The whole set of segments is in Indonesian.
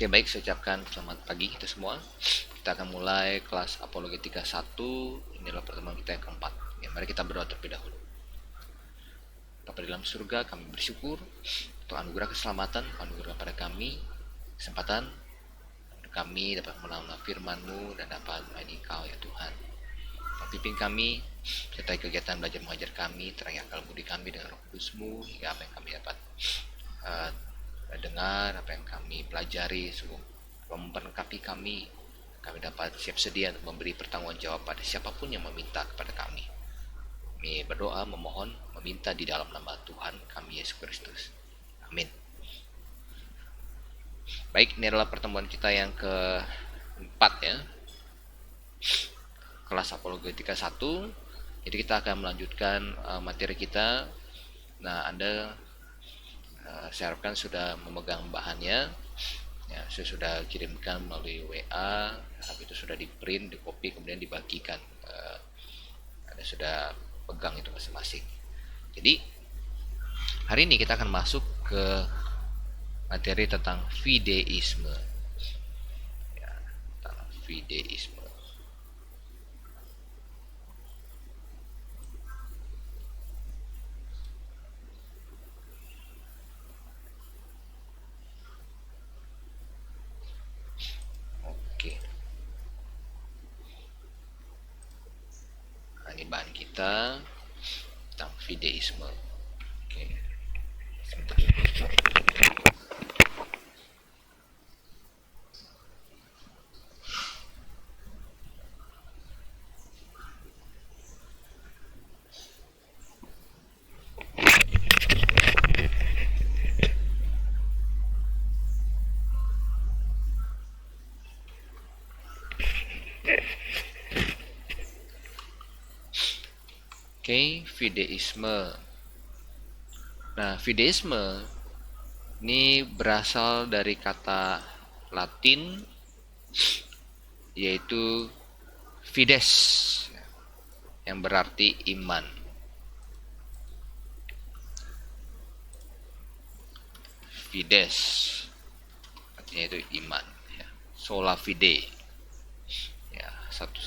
Oke, baik, saya ucapkan selamat pagi kita semua. Kita akan mulai kelas Apologetika 1. Inilah pertemuan kita yang keempat. Ya, mari kita berdoa terlebih dahulu. Bapa di dalam surga, kami bersyukur untuk anugerah keselamatan, anugerah pada kami, kesempatan kami dapat mengenal firman-Mu dan dapat melayani Kau ya Tuhan. Pimpin kami, sertai kegiatan belajar mengajar kami, terangi akal budi kami dengan Roh Kudus-Mu, hingga apa yang kami dapat dengar, apa yang kami pelajari, sungguh memperlengkapi kami. Kami dapat siap sedia untuk memberi pertanggungan jawab pada siapapun yang meminta kepada kami. Kami berdoa, memohon, meminta di dalam nama Tuhan kami Yesus Kristus. Amin. Baik, ini adalah pertemuan kita yang keempat ya. Kelas Apologetika 1. Jadi kita akan melanjutkan materi kita. Nah, Anda saya harapkan sudah memegang bahannya. Ya, saya sudah kirimkan melalui WA, tapi itu sudah di print, di copy, kemudian dibagikan. Anda sudah pegang itu masing-masing. Jadi hari ini kita akan masuk ke materi tentang fideisme. Ya, tentang fideisme. Oke. Nah, ini bahan kita tentang fideisme. Oke. Sebentar. Oke, fideisme. Nah, fideisme ini berasal dari kata Latin yaitu fides yang berarti iman. Fides artinya itu iman ya. Sola fide ya, satu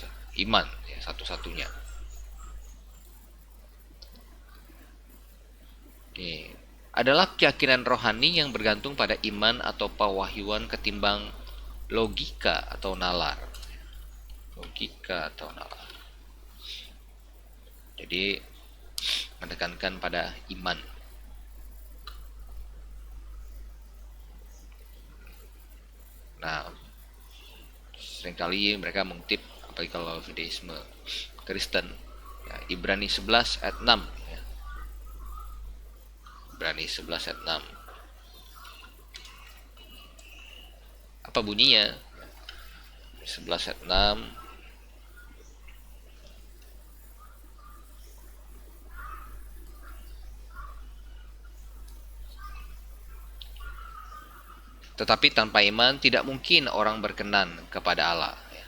iman ya, satu-satunya. Oke. Adalah keyakinan rohani yang bergantung pada iman atau pewahyuan ketimbang logika atau nalar. Logika atau nalar. Jadi menekankan pada iman. Nah, seringkali mereka mengutip apalagi kalau fideisme Kristen ya, Ibrani 11 ayat 6 ya. Ibrani 11 ayat 6. Apa bunyinya? 11 ayat 6. Tetapi tanpa iman tidak mungkin orang berkenan kepada Allah ya.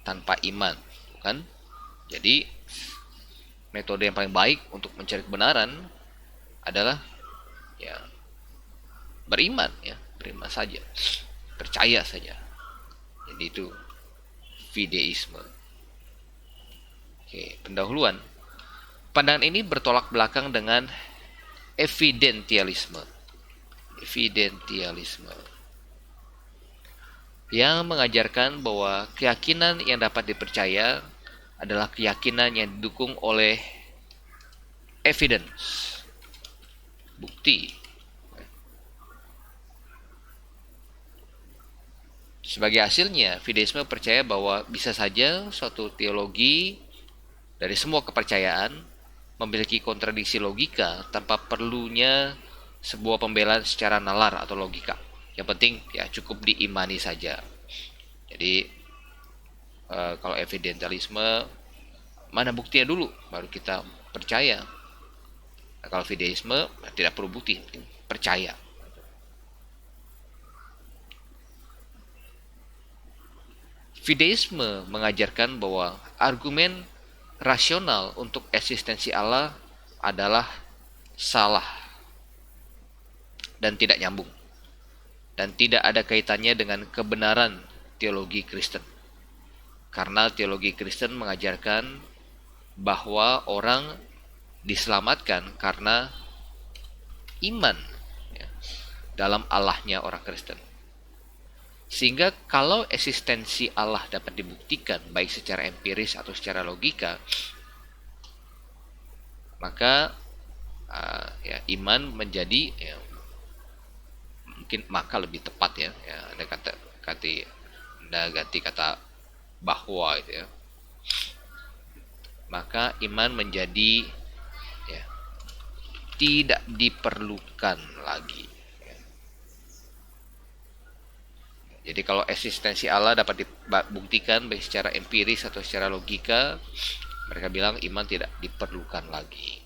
Tanpa iman, kan? Jadi metode yang paling baik untuk mencari kebenaran adalah ya beriman ya, beriman saja, percaya saja. Jadi itu fideisme. Oke, pendahuluan. Pandangan ini bertolak belakang dengan evidentialisme. Evidentialisme yang mengajarkan bahwa keyakinan yang dapat dipercaya adalah keyakinan yang didukung oleh evidence, bukti. Sebagai hasilnya, fideisme percaya bahwa bisa saja suatu teologi dari semua kepercayaan memiliki kontradiksi logika tanpa perlunya sebuah pembelaan secara nalar atau logika. Yang penting ya cukup diimani saja. Jadi kalau evidentialisme mana buktinya dulu baru kita percaya. Nah, kalau fideisme tidak perlu bukti, percaya. Fideisme mengajarkan bahwa argumen rasional untuk eksistensi Allah adalah salah dan tidak nyambung. dan tidak ada kaitannya dengan kebenaran teologi Kristen. Karena teologi Kristen mengajarkan bahwa orang diselamatkan karena iman ya, dalam Allahnya orang Kristen. Sehingga kalau eksistensi Allah dapat dibuktikan baik secara empiris atau secara logika, maka ya, iman menjadi ya, mungkin maka lebih tepat ya, ada ganti kata bahwa itu ya, maka iman menjadi ya, tidak diperlukan lagi. Jadi kalau eksistensi Allah dapat dibuktikan baik secara empiris atau secara logika, mereka bilang iman tidak diperlukan lagi.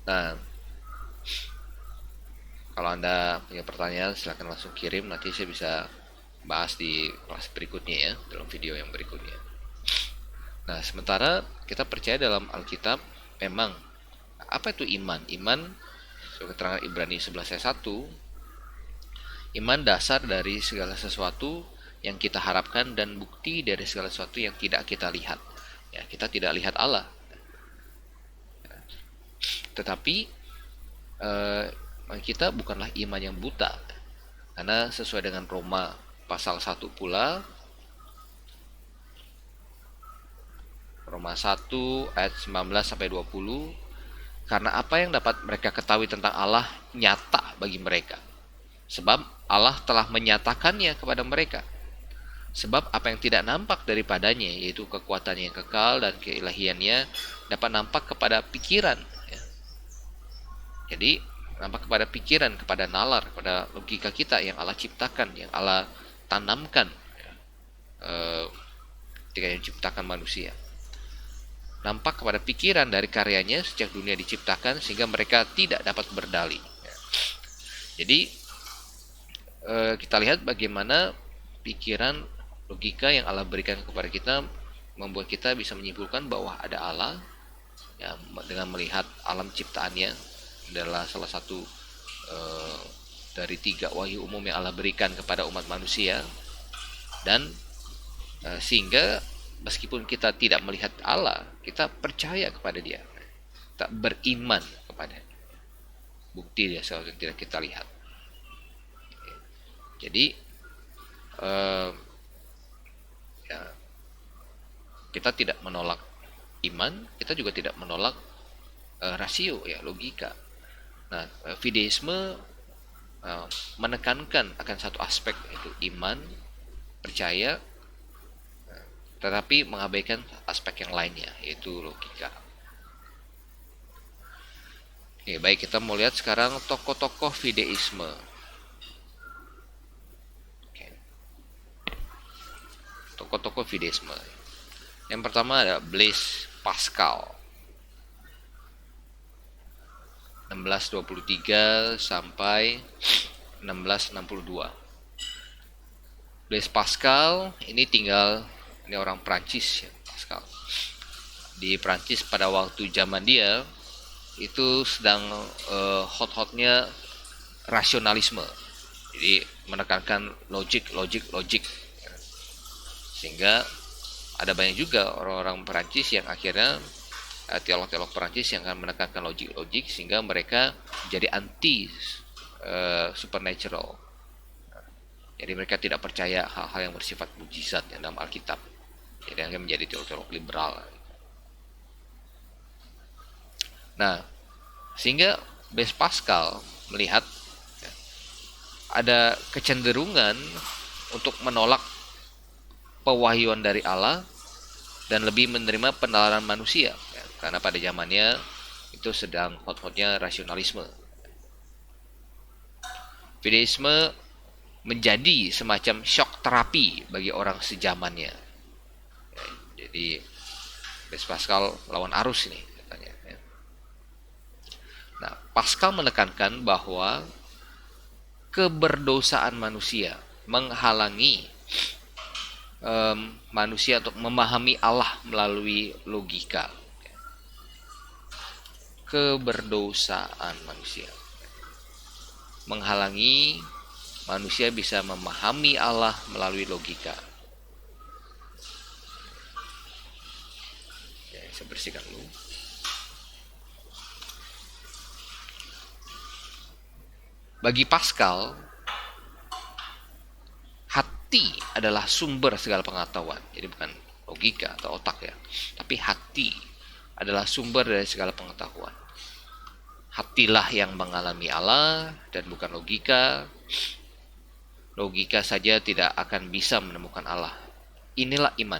Nah, kalau Anda punya pertanyaan silahkan langsung kirim, nanti saya bisa bahas di kelas berikutnya ya, dalam video yang berikutnya. Nah, sementara kita percaya dalam Alkitab memang apa itu iman? Iman, keterangan Ibrani 11 ayat 1, iman dasar dari segala sesuatu yang kita harapkan dan bukti dari segala sesuatu yang tidak kita lihat. Ya, kita tidak lihat Allah. Tetapi kita bukanlah iman yang buta. Karena sesuai dengan Roma pasal 1 pula, Roma 1 ayat 19 sampai 20, karena apa yang dapat mereka ketahui tentang Allah nyata bagi mereka. Sebab Allah telah menyatakannya kepada mereka. Sebab apa yang tidak nampak daripadanya, yaitu kekuatannya yang kekal dan keilahiannya, dapat nampak kepada pikiran. Ya. Jadi nampak kepada pikiran, kepada nalar, kepada logika kita yang Allah ciptakan, yang Allah tanamkan ya, ketika menciptakan manusia. Nampak kepada pikiran dari karyanya sejak dunia diciptakan sehingga mereka tidak dapat berdalih. Jadi kita lihat bagaimana pikiran logika yang Allah berikan kepada kita membuat kita bisa menyimpulkan bahwa ada Allah ya, dengan melihat alam ciptaannya adalah salah satu dari 3 wahyu umum yang Allah berikan kepada umat manusia, dan sehingga meskipun kita tidak melihat Allah, kita percaya kepada Dia, kita beriman kepada bukti dia sesuatu yang tidak kita lihat. Jadi ya, kita tidak menolak iman, kita juga tidak menolak rasio ya, logika. Nah, fideisme menekankan akan satu aspek, yaitu iman, percaya, tetapi mengabaikan aspek yang lainnya, yaitu logika. Oke, baik, kita mau lihat sekarang tokoh-tokoh fideisme. Oke. Tokoh-tokoh fideisme. Yang pertama ada Blaise Pascal, 1623 sampai 1662. Blaise Pascal ini orang Prancis ya, Pascal. Di Prancis pada waktu zaman dia itu sedang hot-hotnya rasionalisme. Jadi menekankan logik. Sehingga ada banyak juga orang-orang Prancis yang akhirnya teolog-teolog Prancis yang akan menekankan logik sehingga mereka jadi anti supernatural. Jadi mereka tidak percaya hal-hal yang bersifat mujizat yang dalam Alkitab. Jadi akhirnya menjadi teolog liberal. Nah, sehingga Blaise Pascal melihat ya, ada kecenderungan untuk menolak pewahyuan dari Allah dan lebih menerima penalaran manusia ya, karena pada zamannya itu sedang hot-hotnya rasionalisme. Fideisme menjadi semacam shock terapi bagi orang sejamannya. Ya, jadi Blaise Pascal lawan arus ini katanya. Ya. Nah, Pascal menekankan bahwa keberdosaan manusia menghalangi manusia untuk memahami Allah melalui logika. keberdosaan manusia. Menghalangi manusia bisa memahami Allah melalui logika. Ya, saya bersihkan dulu. Bagi Pascal, hati adalah sumber segala pengetahuan. Jadi bukan logika atau otak ya, tapi hati adalah sumber dari segala pengetahuan. Hatilah yang mengalami Allah dan bukan logika. Logika saja tidak akan bisa menemukan Allah. Inilah iman.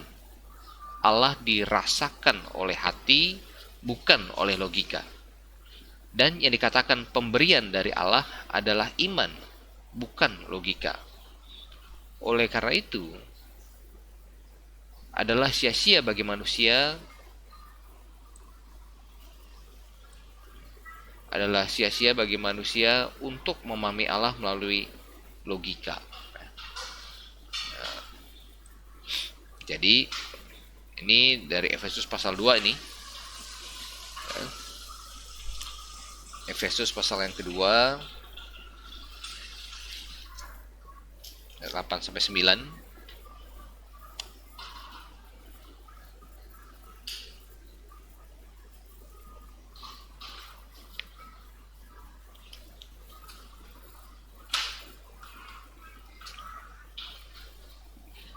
Allah dirasakan oleh hati, bukan oleh logika. Dan yang dikatakan pemberian dari Allah adalah iman, bukan logika. Oleh karena itu, adalah sia-sia bagi manusia untuk memahami Allah melalui logika. Jadi ini dari Efesus pasal 2 ini. Efesus pasal yang kedua 8 sampai 9.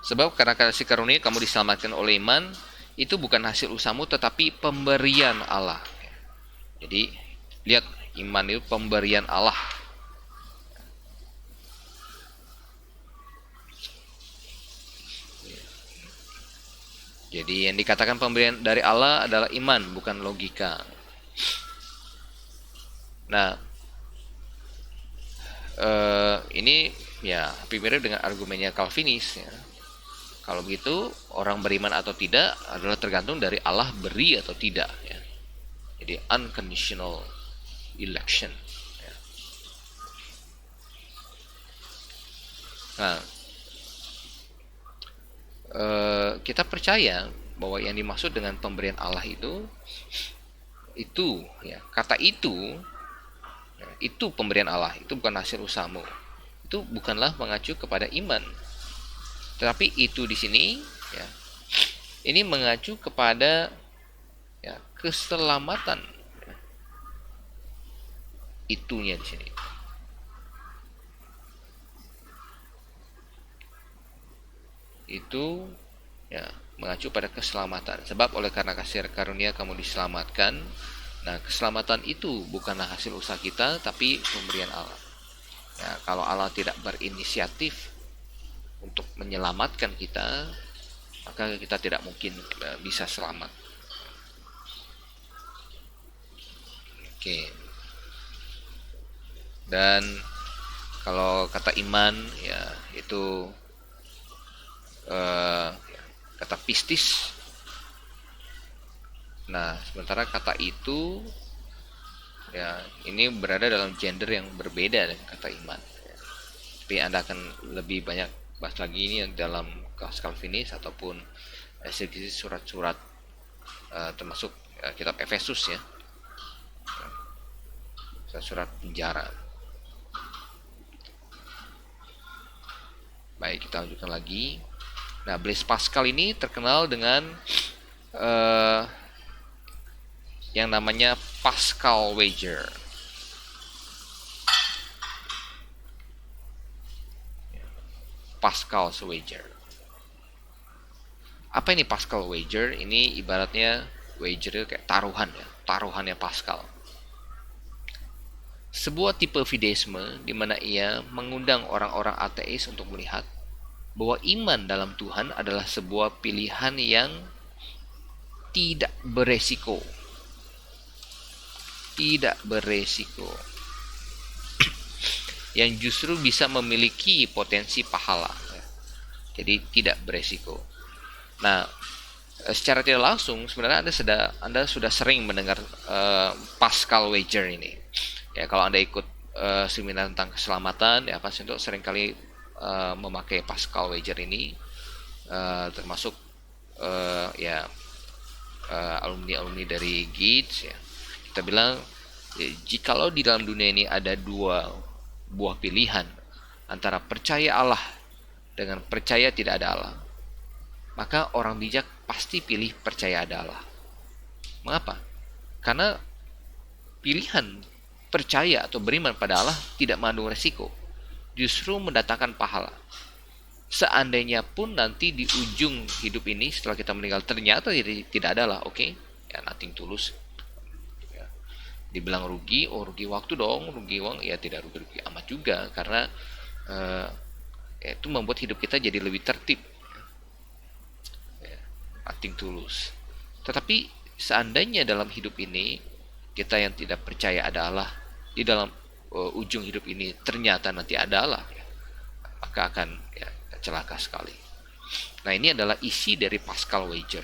Sebab karena kasih karunia kamu diselamatkan oleh iman, itu bukan hasil usahamu tetapi pemberian Allah. Jadi lihat, iman itu pemberian Allah. Jadi yang dikatakan pemberian dari Allah adalah iman, bukan logika. Nah, ini ya hampir mirip dengan argumennya Calvinis ya. Kalau begitu, orang beriman atau tidak adalah tergantung dari Allah beri atau tidak ya. Jadi unconditional election ya. Nah, kita percaya bahwa yang dimaksud dengan pemberian Allah itu ya, kata itu ya, itu pemberian Allah, itu bukan hasil usahamu. Itu bukanlah mengacu kepada iman. Tetapi itu di sini ya, ini mengacu kepada ya, keselamatan ya. Itunya di sini. Itu ya mengacu pada keselamatan. Sebab oleh karena kasih karunia kamu diselamatkan. Nah, keselamatan itu bukanlah hasil usaha kita, tapi pemberian Allah. Ya, kalau Allah tidak berinisiatif untuk menyelamatkan kita, maka kita tidak mungkin bisa selamat. Oke. Dan kalau kata iman ya itu kata pistis. Nah, sementara kata itu ya ini berada dalam gender yang berbeda dengan kata iman. Tapi Anda akan lebih banyak bahas lagi ini dalam kelas Calvinis ataupun sedikit surat-surat termasuk kitab Efesus ya, surat penjara. Baik, kita lanjutkan lagi. Nah, Blaise Pascal ini terkenal dengan yang namanya Pascal wager. Pascal wager. Apa ini Pascal wager? Ini ibaratnya wager itu kayak taruhan ya, taruhannya Pascal. Sebuah tipe fideisme di mana ia mengundang orang-orang ateis untuk melihat bahwa iman dalam Tuhan adalah sebuah pilihan yang tidak beresiko. Tidak beresiko. Yang justru bisa memiliki potensi pahala. Jadi tidak beresiko. Nah, secara tidak langsung sebenarnya Anda sudah sering mendengar Pascal wager ini. Ya, kalau Anda ikut seminar tentang keselamatan, ya pasti untuk seringkali memakai Pascal wager ini, termasuk alumni-alumni dari Gates ya. Kita bilang, jikalau di dalam dunia ini ada dua buah pilihan antara percaya Allah dengan percaya tidak ada Allah, maka orang bijak pasti pilih percaya ada Allah. Mengapa? Karena pilihan percaya atau beriman pada Allah tidak mengandung resiko, justru mendatangkan pahala. Seandainya pun nanti di ujung hidup ini setelah kita meninggal ternyata tidak ada Allah, oke, ya nothing tulus. Ya, dibilang rugi, oh rugi waktu dong, rugi uang, ya tidak rugi amat juga, karena itu membuat hidup kita jadi lebih tertib. Ya, nothing tulus. Tetapi seandainya dalam hidup ini kita yang tidak percaya ada Allah, di dalam ujung hidup ini ternyata nanti ada Allah, ya, maka akan celaka sekali. Nah, ini adalah isi dari Pascal wager.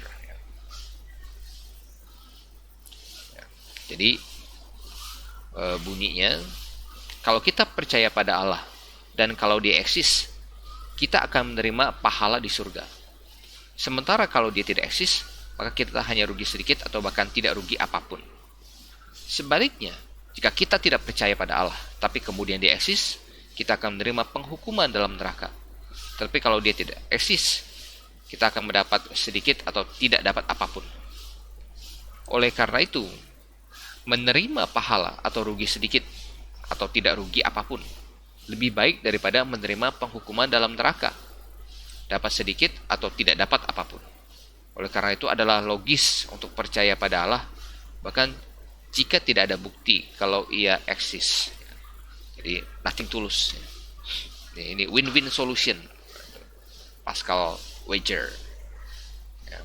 Jadi bunyinya, kalau kita percaya pada Allah dan kalau dia eksis, kita akan menerima pahala di surga. Sementara kalau dia tidak eksis, maka kita hanya rugi sedikit atau bahkan tidak rugi apapun. Sebaliknya, jika kita tidak percaya pada Allah, tapi kemudian dia eksis, kita akan menerima penghukuman dalam neraka. Tapi kalau dia tidak eksis, kita akan mendapat sedikit atau tidak dapat apapun. Oleh karena itu, menerima pahala atau rugi sedikit atau tidak rugi apapun lebih baik daripada menerima penghukuman dalam neraka, dapat sedikit atau tidak dapat apapun. Oleh karena itu adalah logis untuk percaya pada Allah, bahkan jika tidak ada bukti kalau ia eksis. Jadi nothing tulus. Ini win-win solution, Pascal wager. Ya.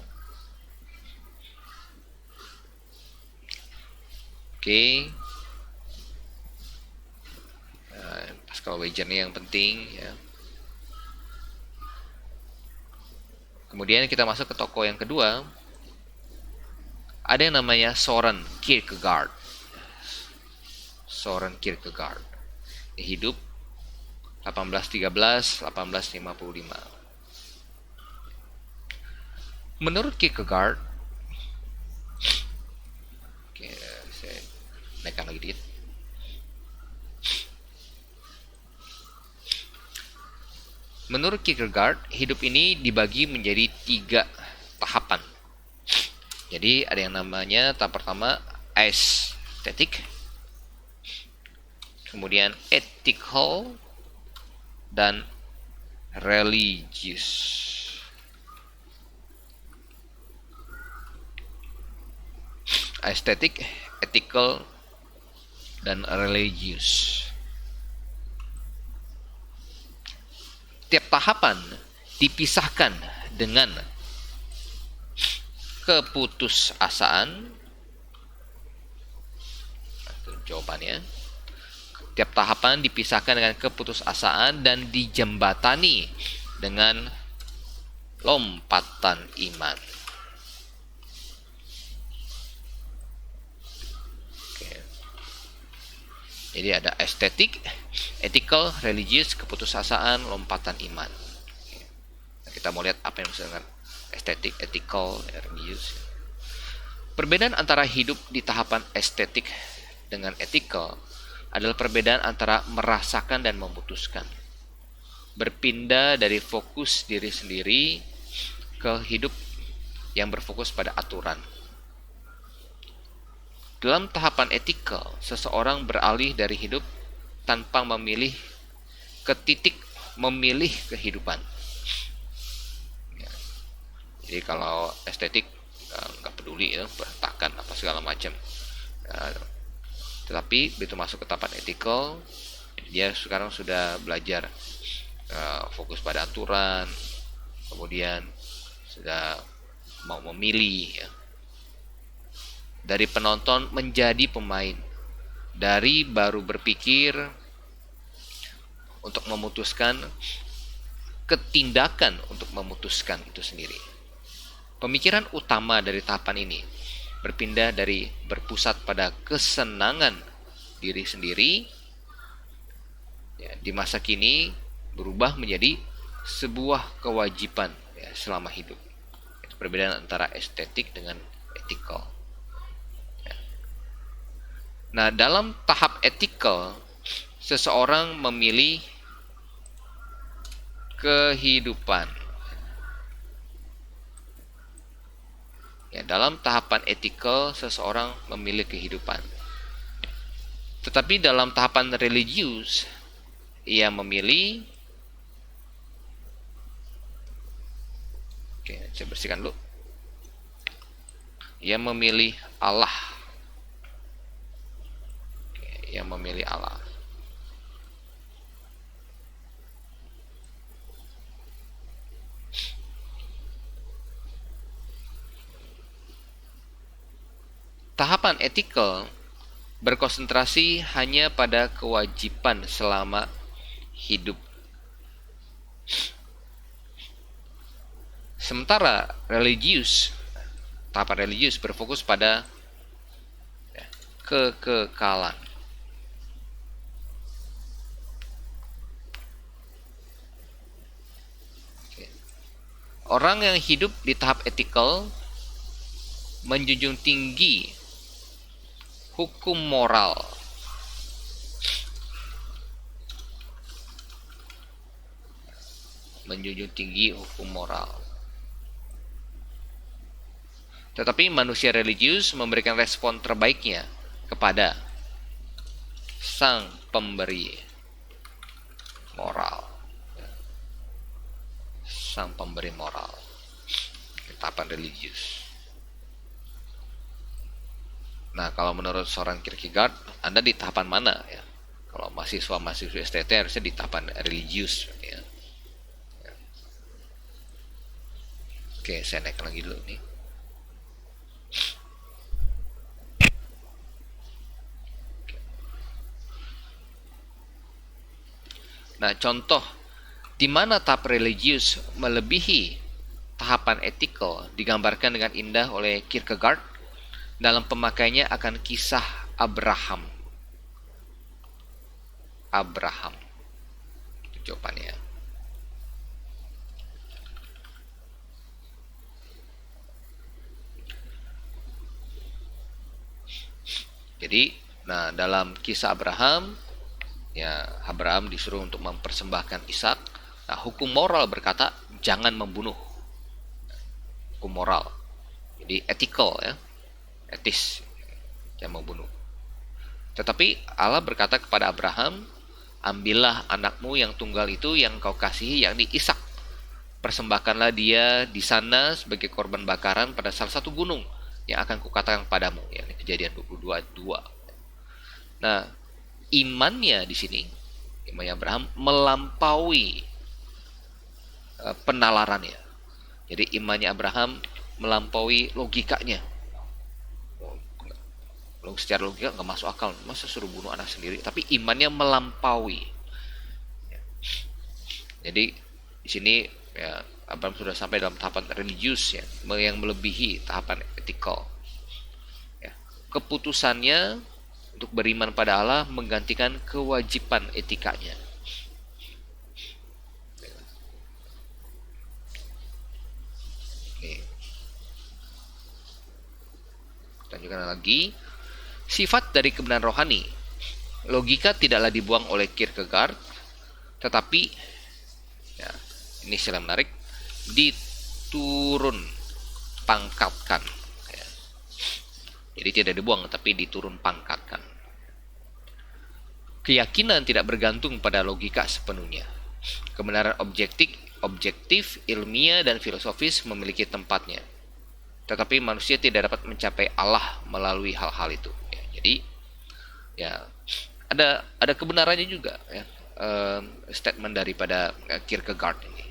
Oke. Pascal wager ini yang penting, ya. Kemudian kita masuk ke tokoh yang kedua. Ada yang namanya Søren Kierkegaard. Søren Kierkegaard. Hidup 1813-1855. Menurut Kierkegaard, oke, saya naikkan lagi dikit. Menurut Kierkegaard, hidup ini dibagi menjadi 3 tahapan. Jadi ada yang namanya tahap pertama aesthetic, kemudian ethical, dan religious. Aesthetic, ethical, dan religious. Tiap tahapan dipisahkan dengan keputusasaan. Itu jawabannya. Tiap tahapan dipisahkan dengan keputusasaan dan dijembatani dengan lompatan iman. Jadi ada estetik, ethical, religious, keputusasaan, lompatan iman. Nah, kita mau lihat apa yang maksud dengan estetik, ethical, religious. Perbedaan antara hidup di tahapan estetik dengan ethical adalah perbedaan antara merasakan dan memutuskan. Berpindah dari fokus diri sendiri ke hidup yang berfokus pada aturan. Dalam tahapan etikal, seseorang beralih dari hidup tanpa memilih ke titik memilih kehidupan. Ya. Jadi kalau estetik nggak peduli ya, berantakan apa segala macam. Tetapi begitu masuk ke tahapan etikal, dia sekarang sudah belajar fokus pada aturan, kemudian sudah mau memilih, ya. Dari penonton menjadi pemain, dari baru berpikir untuk memutuskan ke tindakan untuk memutuskan itu sendiri. Pemikiran utama dari tahapan ini berpindah dari berpusat pada kesenangan diri sendiri, ya, di masa kini berubah menjadi sebuah kewajiban, ya, selama hidup. Itu perbedaan antara estetik dengan etikal. Ya. Nah, dalam tahap ethical, seseorang memilih kehidupan. Ya, dalam tahapan ethical, seseorang memilih kehidupan. Tetapi dalam tahapan religius, ia memilih. Oke, saya bersihkan dulu. Ia memilih Allah. Oke, ia memilih Allah. Tahapan ethical berkonsentrasi hanya pada kewajiban selama hidup. Sementara tahapan religius berfokus pada kekekalan. Orang yang hidup di tahap ethical menjunjung tinggi hukum moral. Menjunjung tinggi hukum moral. Tetapi manusia religius memberikan respon terbaiknya kepada sang pemberi moral. Sang pemberi moral. Tahapan religius. Nah, kalau menurut seorang Kierkegaard, Anda di tahapan mana ya? Kalau mahasiswa STT harusnya di tahapan religius ya. Oke, saya naik lagi dulu nih. Nah, contoh di mana tahap religius melebihi tahapan ethical digambarkan dengan indah oleh Kierkegaard dalam pemakaiannya akan kisah Abraham. Itu jawabannya. Jadi, nah dalam kisah Abraham, ya Abraham disuruh untuk mempersembahkan Ishak. Nah, hukum moral berkata jangan membunuh. Hukum moral. Jadi ethical ya. Etis. Jangan membunuh. Tetapi Allah berkata kepada Abraham, ambillah anakmu yang tunggal itu yang kau kasihi, yakni Ishak. Persembahkanlah dia di sana sebagai korban bakaran pada salah satu gunung yang akan kukatakan padamu. Ya, Kejadian 22:2. Nah, imannya di sini, imannya Abraham melampaui penalarannya. Jadi imannya Abraham melampaui logikanya. Secara logika nggak masuk akal, masa suruh bunuh anak sendiri? Tapi imannya melampaui. Jadi di sini ya Abraham sudah sampai dalam tahapan religius ya, yang melebihi tahapan etikal. Ya. Keputusannya untuk beriman pada Allah menggantikan kewajiban etikanya. Oke. Lanjutkan lagi. Sifat dari kebenaran rohani. Logika tidaklah dibuang oleh Kierkegaard, tetapi ya, ini istilah menarik, diturun pangkatkan. Ya. Jadi tidak dibuang, tapi diturun pangkatkan. Keyakinan tidak bergantung pada logika sepenuhnya. Kebenaran objektif, ilmiah, dan filosofis memiliki tempatnya. Tetapi manusia tidak dapat mencapai Allah melalui hal-hal itu. Ya, jadi ya ada kebenarannya juga ya, statement daripada Kierkegaard ini.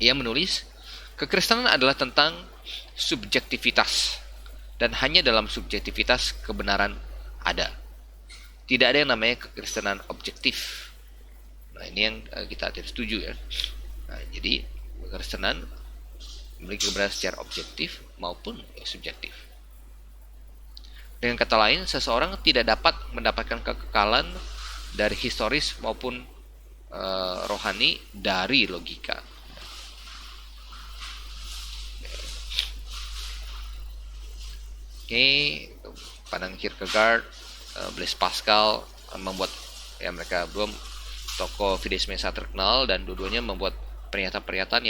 Ia menulis, kekristenan adalah tentang subjektivitas dan hanya dalam subjektivitas kebenaran ada. Tidak ada yang namanya kekristenan objektif. Nah, ini yang kita tidak setuju ya. Nah, jadi kekristenan memiliki kebenaran secara objektif maupun subjektif. Dengan kata lain, seseorang tidak dapat mendapatkan kekekalan dari historis maupun rohani dari logika. pandangan Kierkegaard, Blaise Pascal membuat, ya mereka belum tokoh fideisme yang sangat terkenal, dan dua-duanya membuat pernyataan-pernyataan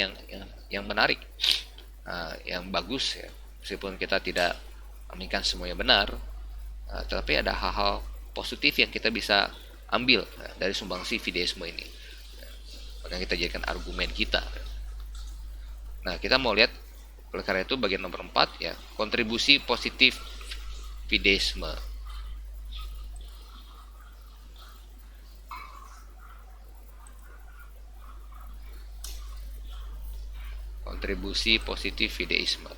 yang menarik, yang bagus ya. Meskipun kita tidak menginginkan semuanya benar, tetapi ada hal-hal positif yang kita bisa ambil dari sumbangsi fideisme ini, maka kita jadikan argumen kita. Nah, kita mau lihat oleh karena itu bagian nomor 4 ya, kontribusi positif fideisme. Kontribusi positif fideisme.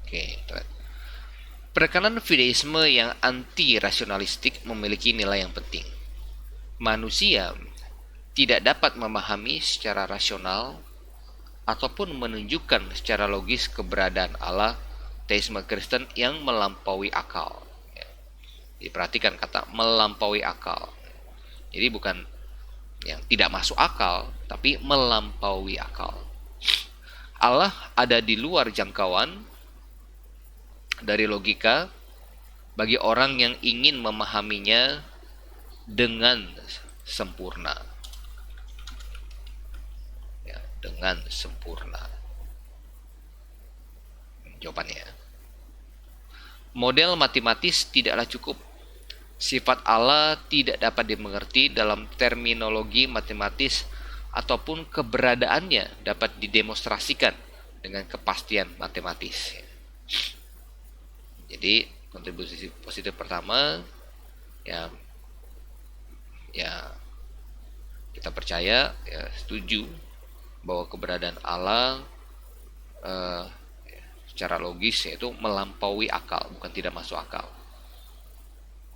Oke, penekanan fideisme yang anti-rasionalistik memiliki nilai yang penting. Manusia tidak dapat memahami secara rasional ataupun menunjukkan secara logis keberadaan Allah, teisme Kristen yang melampaui akal. Diperhatikan kata melampaui akal. Jadi bukan yang tidak masuk akal, tapi melampaui akal. Allah ada di luar jangkauan dari logika bagi orang yang ingin memahaminya dengan sempurna. Ya, dengan sempurna. Jawabannya, model matematis tidaklah cukup. Sifat Allah tidak dapat dimengerti dalam terminologi matematis ataupun keberadaannya dapat didemonstrasikan dengan kepastian matematis. Jadi kontribusi positif pertama ya kita percaya, ya setuju bahwa keberadaan Allah secara logis yaitu melampaui akal, bukan tidak masuk akal.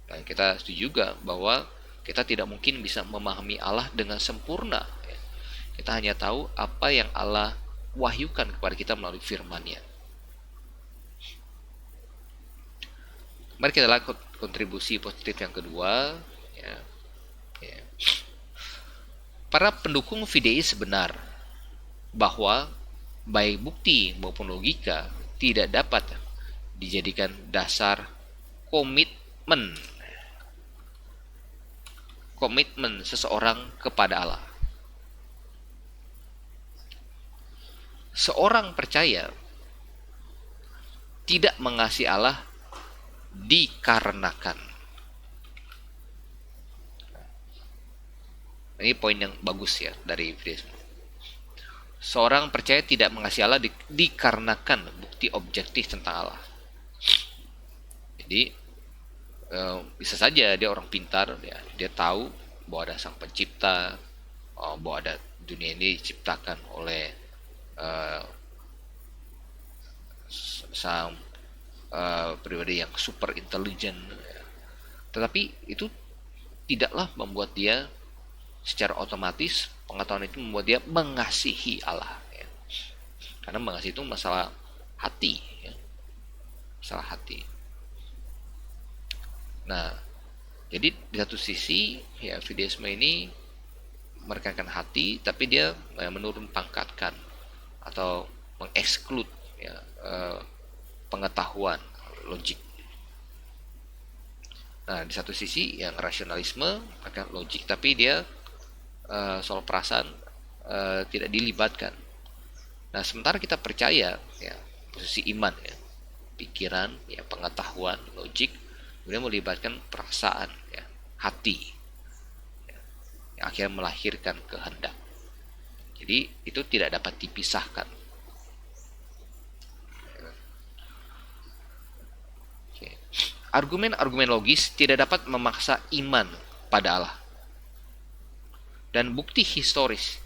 Dan kita setuju juga bahwa kita tidak mungkin bisa memahami Allah dengan sempurna. Kita hanya tahu apa yang Allah wahyukan kepada kita melalui firman-Nya. Mari kita lihat kontribusi positif yang kedua. Para pendukung fideis benar bahwa baik bukti maupun logika tidak dapat dijadikan dasar komitmen seseorang kepada Allah. Seorang percaya tidak mengasihi Allah dikarenakan. Ini poin yang bagus ya dari fideisme. Seorang percaya tidak mengasihi Allah dikarenakan bukti objektif tentang Allah. Jadi bisa saja dia orang pintar, dia tahu bahwa ada sang pencipta, bahwa ada dunia ini diciptakan oleh sang pribadi yang super intelijen, tetapi itu tidaklah membuat dia secara otomatis, pengetahuan itu membuat dia mengasihi Allah, ya. Karena mengasihi itu masalah hati, ya. Masalah hati. Nah, jadi di satu sisi ya fideisme ini merekankan hati, tapi dia menurun pangkatkan atau mengeksklud ya, pengetahuan logik. Nah, di satu sisi yang rasionalisme akan logik, tapi dia soal perasaan tidak dilibatkan. Nah, sementara kita percaya ya posisi iman ya, pikiran ya, pengetahuan logik, kemudian melibatkan perasaan ya, hati ya, yang akhirnya melahirkan kehendak. Jadi itu tidak dapat dipisahkan. Argumen-argumen logis tidak dapat memaksa iman pada Allah. Dan bukti historis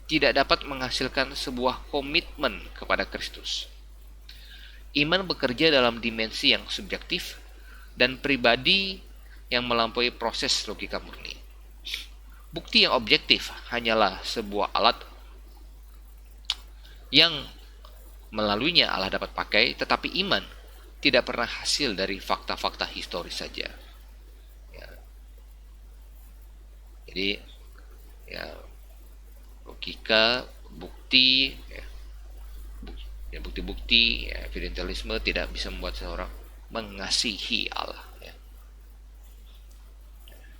tidak dapat menghasilkan sebuah komitmen kepada Kristus. Iman bekerja dalam dimensi yang subjektif dan pribadi yang melampaui proses logika murni. Bukti yang objektif hanyalah sebuah alat yang melaluinya Allah dapat pakai, tetapi iman tidak pernah hasil dari fakta-fakta historis saja. Ya. Jadi ya, logika, bukti, ya, Ya, bukti-bukti ya, evidentialisme tidak bisa membuat seseorang mengasihi Allah. Ya.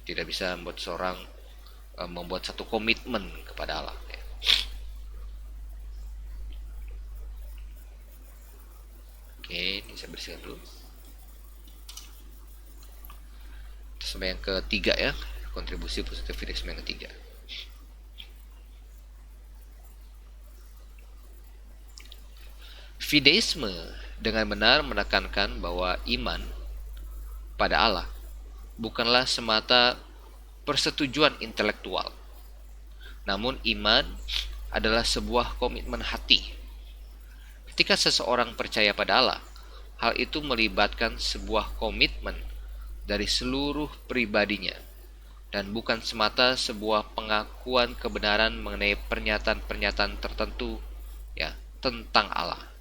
Tidak bisa membuat seseorang membuat satu komitmen kepada Allah. Ya. Oke, ini saya bersihkan dulu. Sampai yang ketiga ya, kontribusi positivisme yang ketiga. Fideisme dengan benar menekankan bahwa iman pada Allah bukanlah semata persetujuan intelektual, namun iman adalah sebuah komitmen hati. Ketika seseorang percaya pada Allah, hal itu melibatkan sebuah komitmen dari seluruh pribadinya dan bukan semata sebuah pengakuan kebenaran mengenai pernyataan-pernyataan tertentu ya tentang Allah.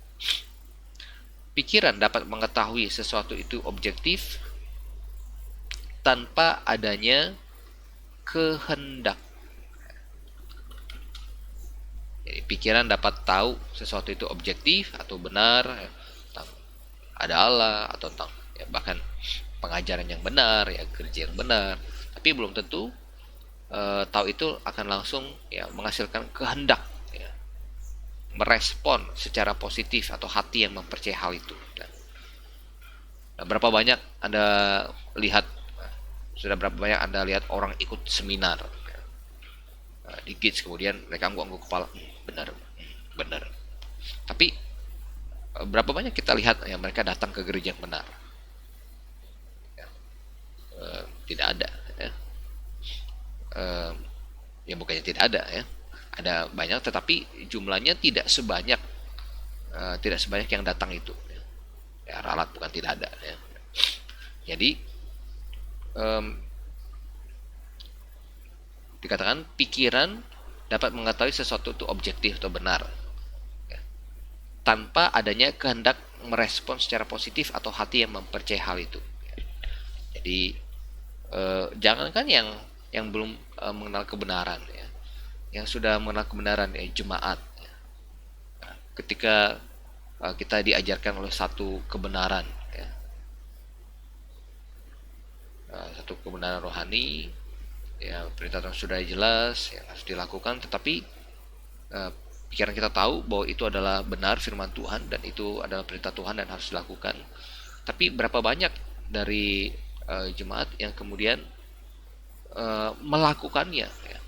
Pikiran dapat mengetahui sesuatu itu objektif tanpa adanya kehendak. Jadi pikiran dapat tahu sesuatu itu objektif atau benar tentang ada Allah atau tentang ya, bahkan pengajaran yang benar, ya gereja yang benar. Tapi belum tentu tahu itu akan langsung ya menghasilkan kehendak, ya, merespon secara positif atau hati yang mempercayai hal itu. Nah, berapa banyak Anda lihat, sudah berapa banyak Anda lihat orang ikut seminar di GITS, kemudian mereka angguk-angguk kepala, benar, benar. Tapi berapa banyak kita lihat ya mereka datang ke gereja yang benar? Ya, tidak ada. Ya. Ya bukannya tidak ada ya, ada banyak, tetapi jumlahnya tidak sebanyak yang datang itu. Ya, ralat bukan tidak ada. Ya. Jadi dikatakan pikiran dapat mengetahui sesuatu itu objektif atau benar ya, tanpa adanya kehendak merespon secara positif atau hati yang mempercayai hal itu. Jadi jangankan yang belum mengenal kebenaran ya, yang sudah mengenal kebenaran ya, jemaat ya. Nah, ketika kita diajarkan oleh satu kebenaran ya, satu kebenaran rohani ya, perintah Tuhan sudah jelas yang harus dilakukan, tetapi pikiran kita tahu bahwa itu adalah benar firman Tuhan dan itu adalah perintah Tuhan dan harus dilakukan. Tapi berapa banyak dari jemaat yang kemudian melakukannya ya,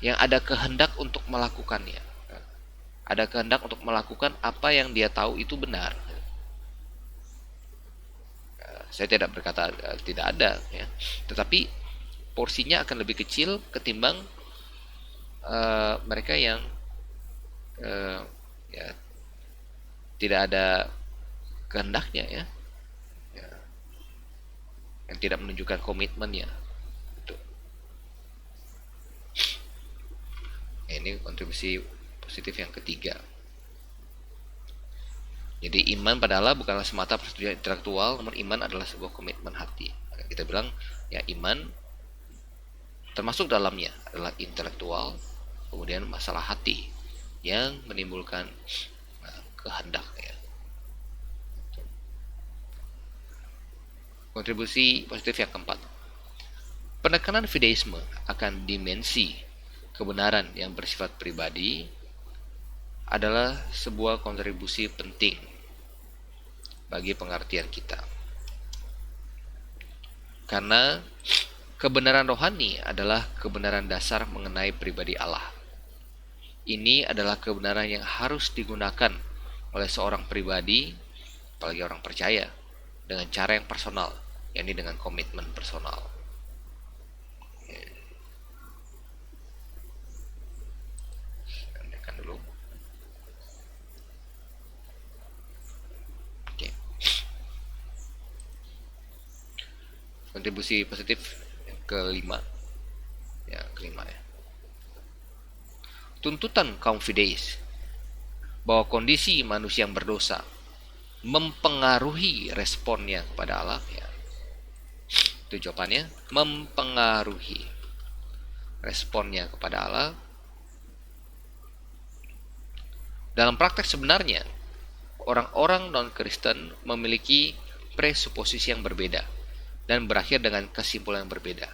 yang ada kehendak untuk melakukannya, ada kehendak untuk melakukan apa yang dia tahu itu benar. Saya tidak berkata tidak ada ya, tetapi porsinya akan lebih kecil ketimbang mereka yang ya, tidak ada kehendaknya ya, yang tidak menunjukkan komitmennya. Gitu. Ini kontribusi positif yang ketiga. Jadi iman pada Allah bukanlah semata persetujuan intelektual, namun iman adalah sebuah komitmen hati. Kita bilang ya iman termasuk dalamnya adalah intelektual, kemudian masalah hati yang menimbulkan kehendak ya. Kontribusi positif yang keempat, penekanan fideisme akan dimensi kebenaran yang bersifat pribadi adalah sebuah kontribusi penting bagi pengertian kita, karena kebenaran rohani adalah kebenaran dasar mengenai pribadi Allah. Ini adalah kebenaran yang harus digunakan oleh seorang pribadi, apalagi orang percaya, dengan cara yang personal, yakni dengan komitmen personal. Saya dulu. Oke. Kontribusi positif kelima ya, tuntutan kaum fideis bahwa kondisi manusia yang berdosa mempengaruhi responnya kepada Allah ya. Itu jawabannya, mempengaruhi responnya kepada Allah. Dalam praktek sebenarnya orang-orang non-Kristen memiliki presuposisi yang berbeda dan berakhir dengan kesimpulan yang berbeda.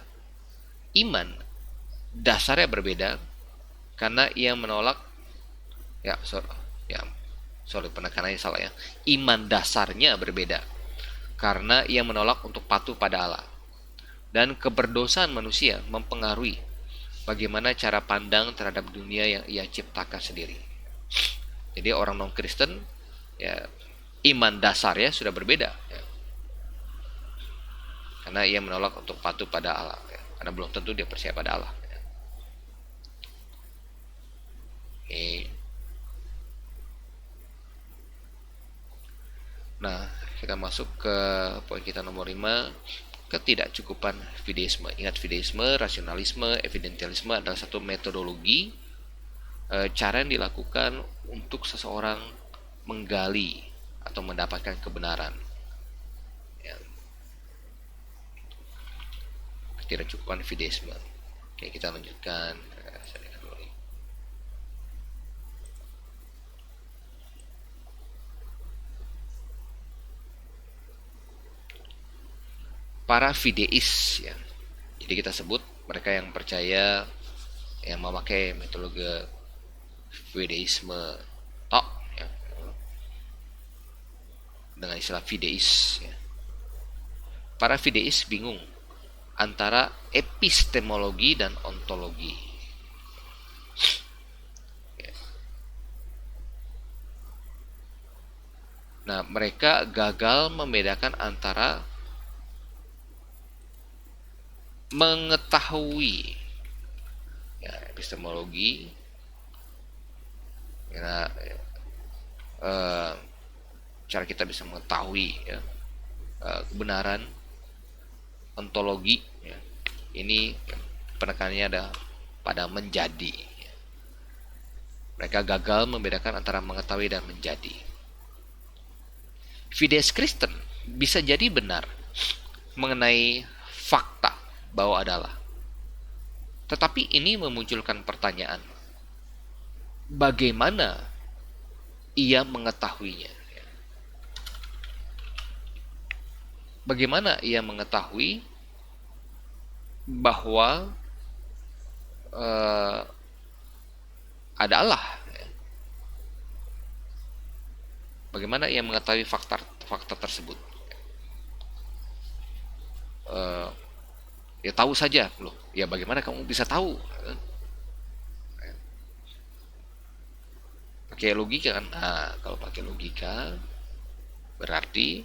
Iman dasarnya berbeda karena ia menolak penekanannya salah ya. Iman dasarnya berbeda karena ia menolak untuk patuh pada Allah. Dan keberdosaan manusia mempengaruhi bagaimana cara pandang terhadap dunia yang ia ciptakan sendiri. Jadi orang non-Kristen ya, iman dasarnya sudah berbeda ya. Karena ia menolak untuk patuh pada Allah ya. Karena belum tentu dia percaya pada Allah ya. Nah, kita masuk ke poin kita nomor 5, ketidakcukupan fideisme. Ingat, fideisme, rasionalisme, evidentialisme adalah satu metodologi cara yang dilakukan untuk seseorang menggali atau mendapatkan kebenaran ya. Ketidakcukupan fideisme. Oke, kita lanjutkan. Para fideis ya. Jadi kita sebut mereka yang percaya, yang memakai metodologi fideisme tok ya. Dengan istilah fideis ya. Para fideis bingung antara epistemologi dan ontologi ya. Nah, mereka gagal membedakan antara mengetahui ya, epistemologi ya, cara kita bisa mengetahui ya, kebenaran, ontologi ya. Ini penekanannya ada pada menjadi ya. Mereka gagal membedakan antara mengetahui dan menjadi. Fides Kristen bisa jadi benar mengenai fakta bahwa adalah, tetapi ini memunculkan pertanyaan, bagaimana ia mengetahuinya? Bagaimana ia mengetahui bahwa ada Allah? Bagaimana ia mengetahui fakta tersebut? Ya tahu saja loh. Ya bagaimana kamu bisa tahu? Pakai logika kan? Nah, kalau pakai logika berarti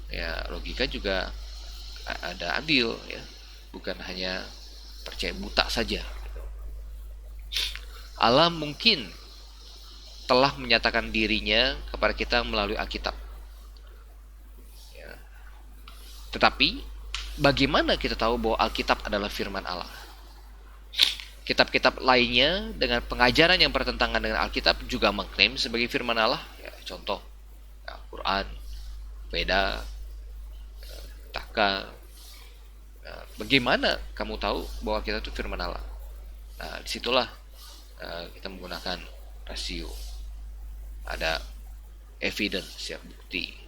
ya logika juga ada adil ya, bukan hanya percaya buta saja. Allah mungkin telah menyatakan dirinya kepada kita melalui Alkitab. Tetapi bagaimana kita tahu bahwa Alkitab adalah firman Allah? Kitab-kitab lainnya dengan pengajaran yang bertentangan dengan Alkitab juga mengklaim sebagai firman Allah ya, contoh ya, Quran, Veda, Taka. Nah, bagaimana kamu tahu bahwa kita itu firman Allah? Nah, disitulah kita menggunakan rasio, ada evidence ya, bukti.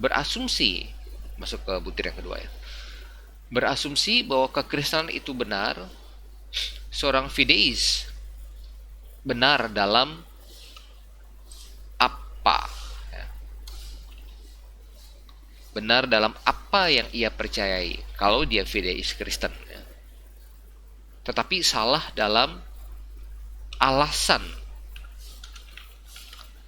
Berasumsi, masuk ke butir yang kedua ya, berasumsi bahwa kekristenan itu benar, seorang fideis benar dalam apa ya, benar dalam apa yang ia percayai kalau dia fideis Kristen ya. Tetapi salah dalam alasan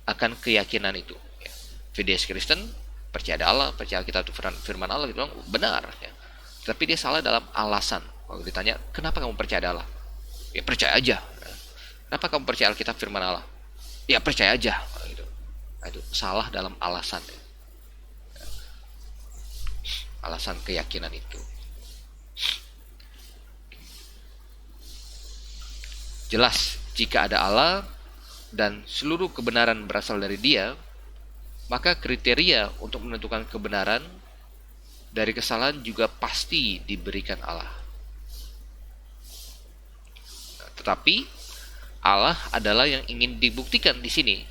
akan keyakinan itu ya. Fideis Kristen percaya ada Allah, percaya kita itu firman Allah gitu, benar ya. Tapi dia salah dalam alasan. Kalau ditanya, kenapa kamu percaya ada Allah? Ya percaya aja. Kenapa kamu percaya Alkitab firman Allah? Ya percaya aja. Gitu. Nah, itu salah dalam alasan ya. Alasan keyakinan itu. Jelas, jika ada Allah dan seluruh kebenaran berasal dari Dia, maka kriteria untuk menentukan kebenaran dari kesalahan juga pasti diberikan Allah. Tetapi Allah adalah yang ingin dibuktikan di sini,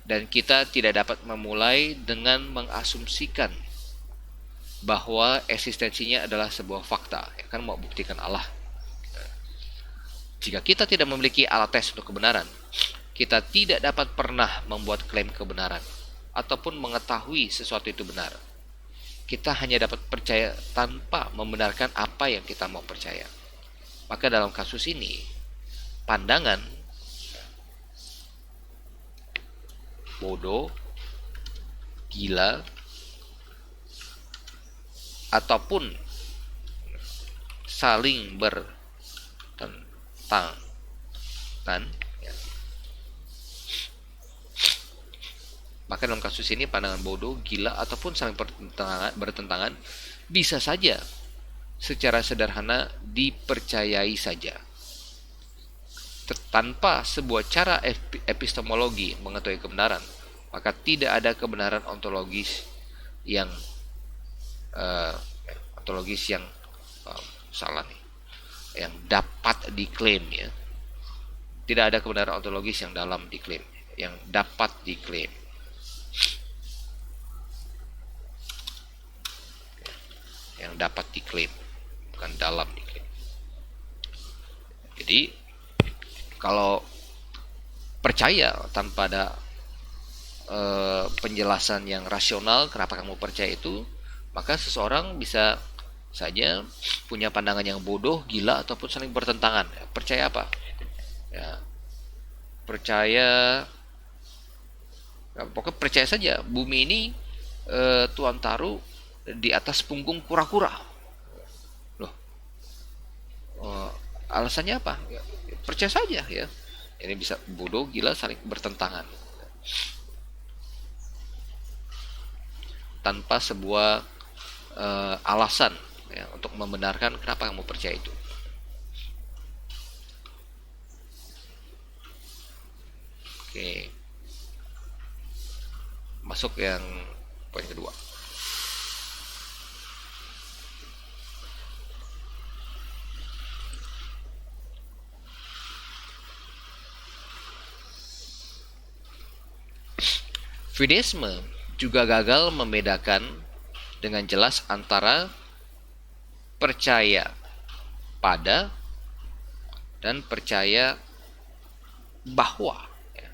dan kita tidak dapat memulai dengan mengasumsikan bahwa eksistensinya adalah sebuah fakta. Ya kan, mau buktikan Allah. Jika kita tidak memiliki alat tes untuk kebenaran, kita tidak dapat pernah membuat klaim kebenaran ataupun mengetahui sesuatu itu benar. Kita hanya dapat percaya tanpa membenarkan apa yang kita mau percaya. Maka dalam kasus ini, pandangan bodoh, gila, ataupun saling bertentangan, ya. Maka dalam kasus ini pandangan bodoh, gila, ataupun saling bertentangan bisa saja secara sederhana dipercayai saja tanpa sebuah cara epistemologi mengetahui kebenaran. Maka tidak ada kebenaran ontologis yang salah nih, yang dapat diklaim, ya. Tidak ada kebenaran ontologis yang dalam diklaim, yang dapat diklaim. Yang dapat diklaim, bukan dalam diklaim. Jadi kalau percaya tanpa ada penjelasan yang rasional kenapa kamu percaya itu, maka seseorang bisa saja punya pandangan yang bodoh, gila, ataupun saling bertentangan. Percaya apa? Ya, percaya, pokoknya percaya saja bumi ini Tuhan taruh di atas punggung kura-kura. Loh, alasannya apa? Ya, percaya saja, ya. Ini bisa bodoh, gila, saling bertentangan tanpa sebuah alasan, ya, untuk membenarkan kenapa kamu percaya itu. Oke, masuk yang poin kedua. Fideisme juga gagal membedakan dengan jelas antara percaya pada dan percaya bahwa, ya.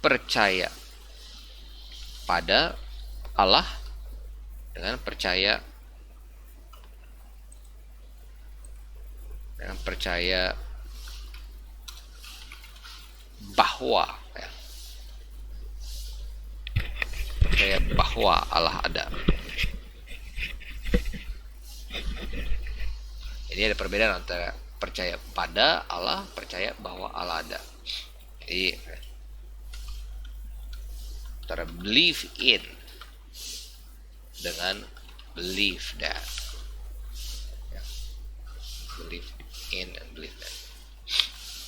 Percaya pada Allah dengan percaya bahwa, ya. Percaya bahwa Allah ada. Jadi ada perbedaan antara percaya pada Allah, percaya bahwa Allah ada. Jadi antara believe in dengan believe that, ya. Believe in and believe that.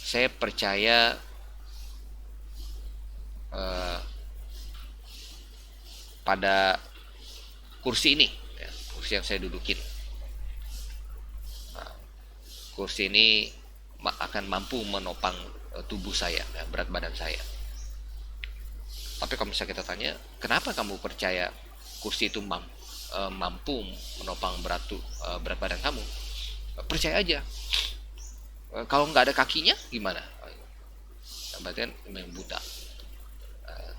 Saya percaya pada kursi ini, ya, kursi yang saya dudukin. Nah, kursi ini akan mampu menopang tubuh saya, ya, berat badan saya. Tapi kalau misalnya kita tanya, kenapa kamu percaya kursi itu mampu menopang berat badan kamu? Percaya aja. Kalau nggak ada kakinya gimana? Berarti kan memang buta.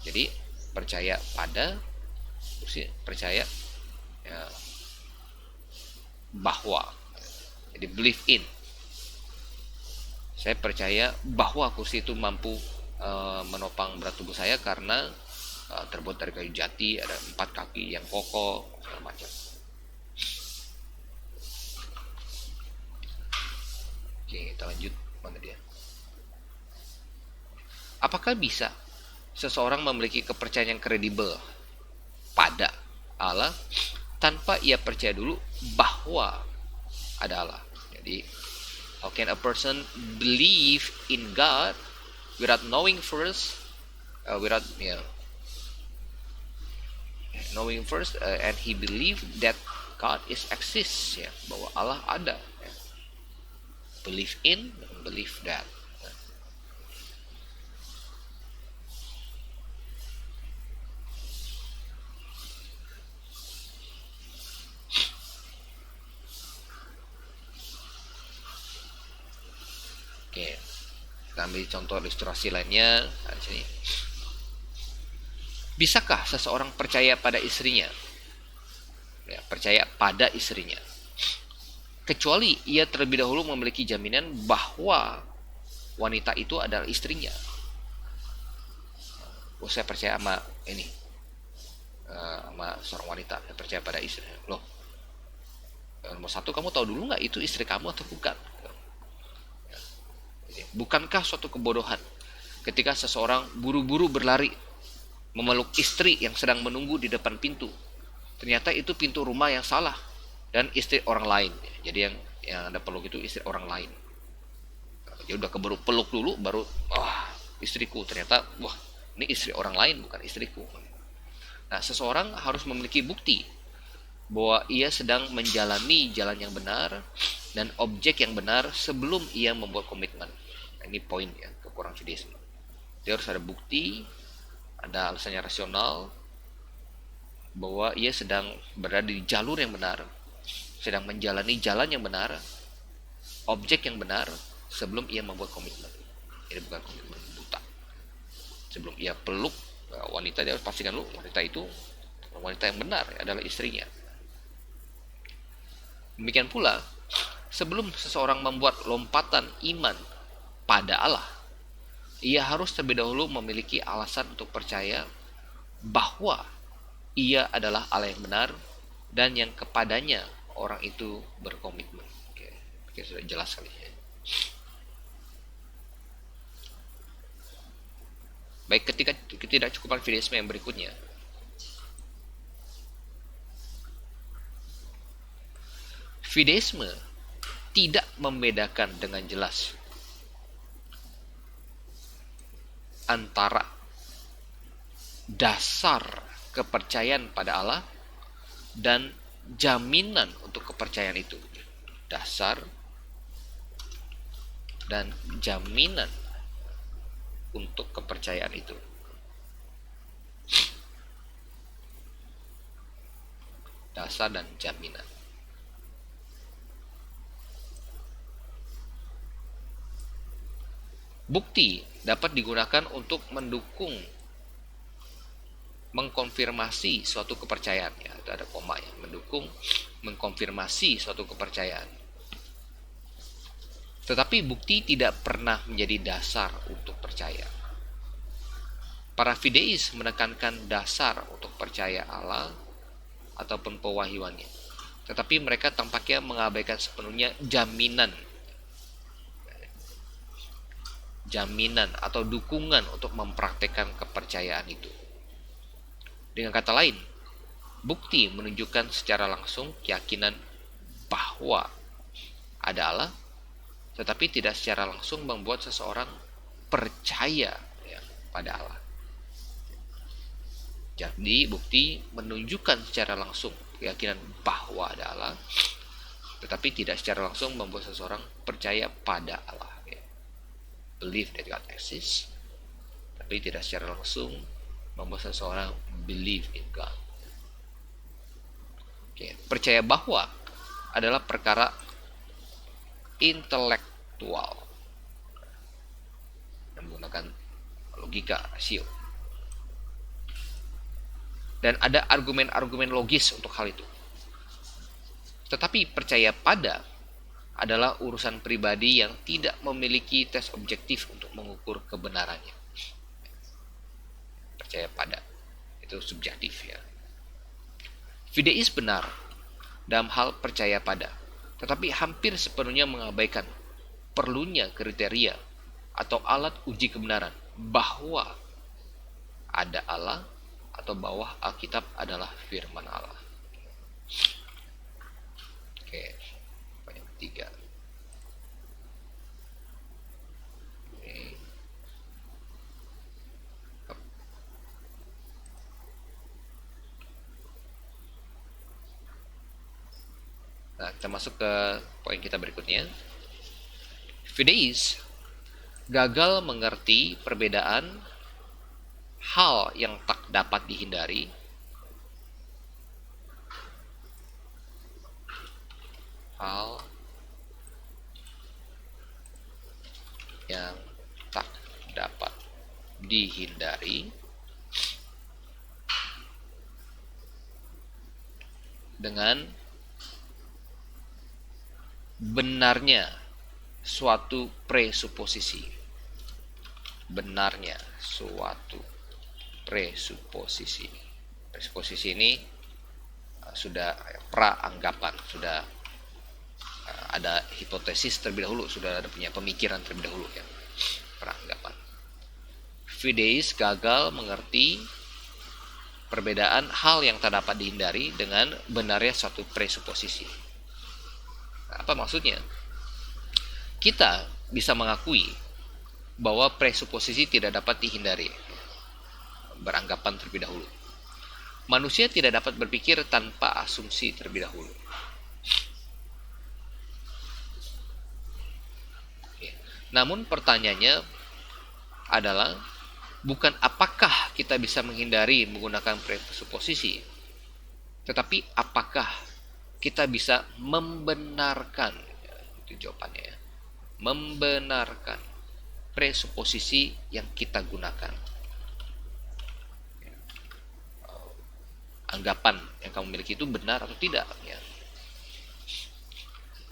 Jadi percaya pada kursi, percaya, ya, bahwa, jadi believe in. Saya percaya bahwa kursi itu mampu menopang berat tubuh saya karena terbuat dari kayu jati, ada 4 kaki yang kokoh, segala macam. Oke, kita lanjut. Mana dia? Apakah bisa seseorang memiliki kepercayaan yang kredibel pada Allah tanpa ia percaya dulu bahwa ada Allah? Jadi, how can a person believe in God without knowing first, without knowing first, and he believed that God is exists, ya, bahwa Allah ada, ya. Believe in dan believe that, ya. Oke, kita ambil contoh ilustrasi lainnya. Nah, di sini, bisakah seseorang percaya pada istrinya, ya, percaya pada istrinya, kecuali ia terlebih dahulu memiliki jaminan bahwa wanita itu adalah istrinya? Oh, saya percaya sama ini, sama seorang wanita, saya percaya pada istri. Loh, nomor satu, kamu tahu dulu nggak itu istri kamu atau bukan? Bukankah suatu kebodohan ketika seseorang buru-buru berlari memeluk istri yang sedang menunggu di depan pintu? Ternyata itu pintu rumah yang salah dan istri orang lain. Jadi yang Anda peluk itu istri orang lain. Dia udah keburu peluk dulu, baru istriku. Ternyata wah, ini istri orang lain, bukan istriku. Nah, seseorang harus memiliki bukti bahwa ia sedang menjalani jalan yang benar dan objek yang benar sebelum ia membuat komitmen. Nah, ini poin ya, kekurangan fideisme. Dia harus ada bukti, ada alasannya rasional, bahwa ia sedang berada di jalur yang benar, sedang menjalani jalan yang benar, objek yang benar sebelum ia membuat komitmen. Ini bukan komitmen buta. Sebelum ia peluk wanita, dia harus pastikan dulu wanita itu wanita yang benar, adalah istrinya. Demikian pula, sebelum seseorang membuat lompatan iman pada Allah, ia harus terlebih dahulu memiliki alasan untuk percaya bahwa ia adalah Allah yang benar dan yang kepadanya orang itu berkomitmen. Oke, sudah jelas kali ya. Baik, ketika ketidakcukupan fideisme yang berikutnya, fideisme tidak membedakan dengan jelas antara dasar kepercayaan pada Allah dan jaminan untuk kepercayaan itu. Dasar dan jaminan untuk kepercayaan itu. Dasar dan jaminan. Bukti dapat digunakan untuk mendukung, mengkonfirmasi suatu kepercayaan, ya, itu ada koma ya, mendukung, mengkonfirmasi suatu kepercayaan. Tetapi bukti tidak pernah menjadi dasar untuk percaya. Para fideis menekankan dasar untuk percaya Allah ataupun pewahyuannya, tetapi mereka tampaknya mengabaikan sepenuhnya jaminan atau dukungan untuk mempraktekkan kepercayaan itu. Dengan kata lain, bukti menunjukkan secara langsung keyakinan bahwa ada Allah, tetapi tidak secara langsung membuat seseorang percaya, ya, pada Allah. Jadi bukti menunjukkan secara langsung keyakinan bahwa ada Allah, tetapi tidak secara langsung membuat seseorang percaya pada Allah. Believe that God exists, tapi tidak secara langsung membuat seseorang believe in God. Percaya bahwa adalah perkara intelektual yang menggunakan logika, rasio, dan ada argumen-argumen logis untuk hal itu. Tetapi percaya pada adalah urusan pribadi yang tidak memiliki tes objektif untuk mengukur kebenarannya. Percaya pada itu subjektif, ya. Fideis benar dalam hal percaya pada, tetapi hampir sepenuhnya mengabaikan perlunya kriteria atau alat uji kebenaran bahwa ada Allah atau bahwa Alkitab adalah firman Allah. Oke. Tiga. Nah, kita masuk ke poin kita berikutnya. Fideis gagal mengerti perbedaan hal yang tak dapat dihindari hal yang tak dapat dihindari dengan benarnya suatu presuposisi. Benarnya suatu presuposisi. Presuposisi ini sudah pra-anggapan, sudah ada hipotesis terlebih dahulu, sudah ada punya pemikiran terlebih dahulu ya. Pra-anggapan. Fideis gagal mengerti perbedaan hal yang tak dapat dihindari dengan benarnya suatu presuposisi. Apa maksudnya? Kita bisa mengakui bahwa presuposisi tidak dapat dihindari, beranggapan terlebih dahulu. Manusia tidak dapat berpikir tanpa asumsi terlebih dahulu. Namun pertanyaannya adalah bukan apakah kita bisa menghindari menggunakan presuposisi, tetapi apakah kita bisa membenarkan, itu jawabannya ya, membenarkan presuposisi yang kita gunakan. Anggapan yang kamu miliki itu benar atau tidak ya.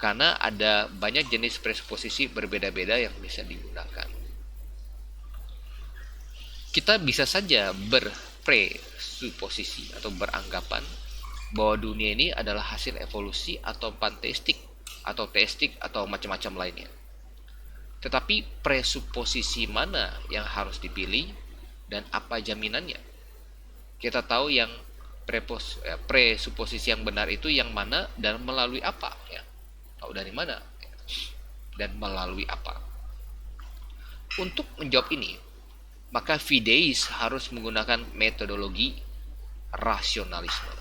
Karena ada banyak jenis presuposisi berbeda-beda yang bisa digunakan. Kita bisa saja berpresuposisi atau beranggapan bahwa dunia ini adalah hasil evolusi atau panteistik atau teistik atau macam-macam lainnya. Tetapi presuposisi mana yang harus dipilih dan apa jaminannya? Kita tahu yang presuposisi yang benar itu yang mana dan melalui apa ya. Tahu dari mana dan melalui apa. Untuk menjawab ini, maka Fideis harus menggunakan metodologi rasionalisme.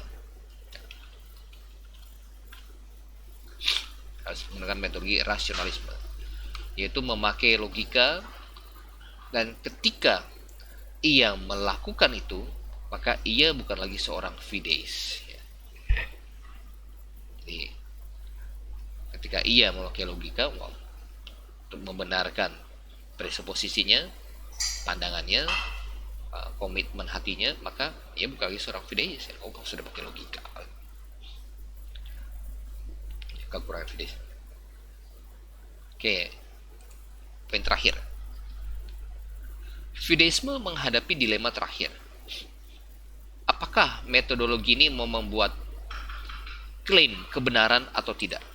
Harus menggunakan metodologi rasionalisme, yaitu memakai logika, dan ketika ia melakukan itu, maka ia bukan lagi seorang Fideis. Jadi, ketika ia memakai logika untuk membenarkan presuposisinya, pandangannya, komitmen hatinya, maka ia bukan lagi seorang Fideis. Oh, kamu sudah pakai logika. Kekurangan Fideis. Oke, poin terakhir. Fideisme menghadapi dilema terakhir. Apakah metodologi ini mau membuat klaim kebenaran atau tidak?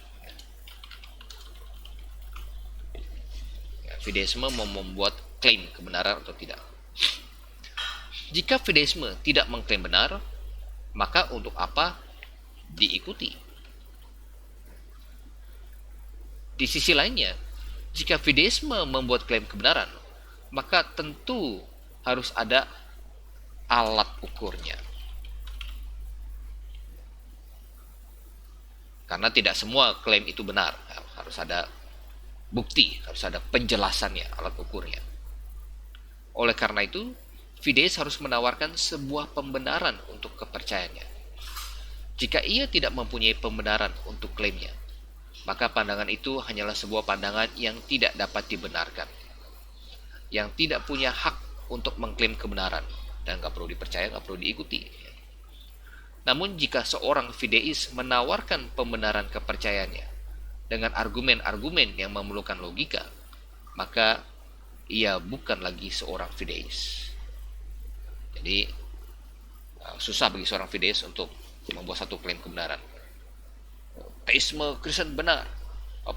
Fideisme mau membuat klaim kebenaran atau tidak? Jika Fideisme tidak mengklaim benar, maka untuk apa diikuti? Di sisi lainnya, jika Fideisme membuat klaim kebenaran, maka tentu harus ada alat ukurnya. Karena tidak semua klaim itu benar, harus ada bukti, harus ada penjelasannya, alat ukurnya. Oleh karena itu, Fideis harus menawarkan sebuah pembenaran untuk kepercayaannya. Jika ia tidak mempunyai pembenaran untuk klaimnya, maka pandangan itu hanyalah sebuah pandangan yang tidak dapat dibenarkan, yang tidak punya hak untuk mengklaim kebenaran, dan gak perlu dipercaya, gak perlu diikuti. Namun jika seorang Fideis menawarkan pembenaran kepercayaannya dengan argumen-argumen yang memerlukan logika, maka ia bukan lagi seorang Fideis. Jadi susah bagi seorang Fideis untuk membuat satu klaim kebenaran. Teisme Kristen benar,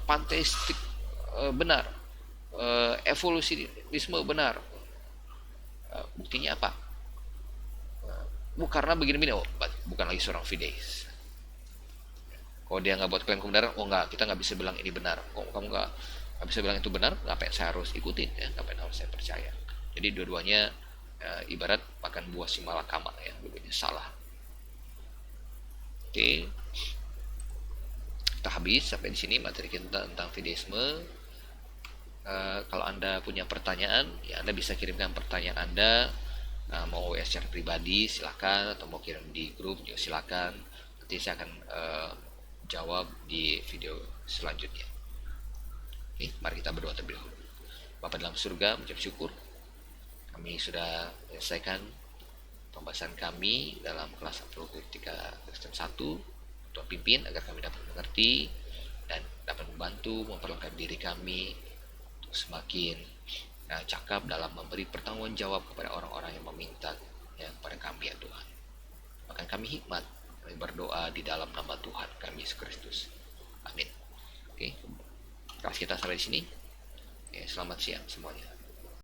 panteistik benar, evolusionisme benar. Buktinya apa? Karena begini-begini, bukan lagi seorang Fideis. Kalau dia nggak buat klaim kebenaran, kita nggak bisa bilang ini benar. Kok kamu nggak bisa bilang itu benar? Ngapain saya harus ikutin? Ya, ngapain harus saya percaya? Jadi dua-duanya ibarat makan buah si malakama ya, dua-duanya salah. Oke. kita habis sampai di sini materi kita tentang fideisme. Kalau Anda punya pertanyaan, ya Anda bisa kirimkan pertanyaan Anda, mau WA secara pribadi silakan, atau mau kirim di grup juga silakan. Nanti saya akan jawab di video selanjutnya. Oke, mari kita berdoa terlebih dahulu. Bapa dalam surga, mengucap syukur kami sudah menyelesaikan pembahasan kami dalam kelas apologetika Kristen 1. Tuhan pimpin agar kami dapat mengerti dan dapat membantu memperlengkapi diri kami untuk semakin cakap dalam memberi pertanggung jawab kepada orang-orang yang meminta kepada kami ya Tuhan. Bahkan kami hikmat, kami berdoa di dalam nama Tuhan kami Yesus Kristus. Amin. Oke, kelas kita sampai di sini. Selamat siang semuanya.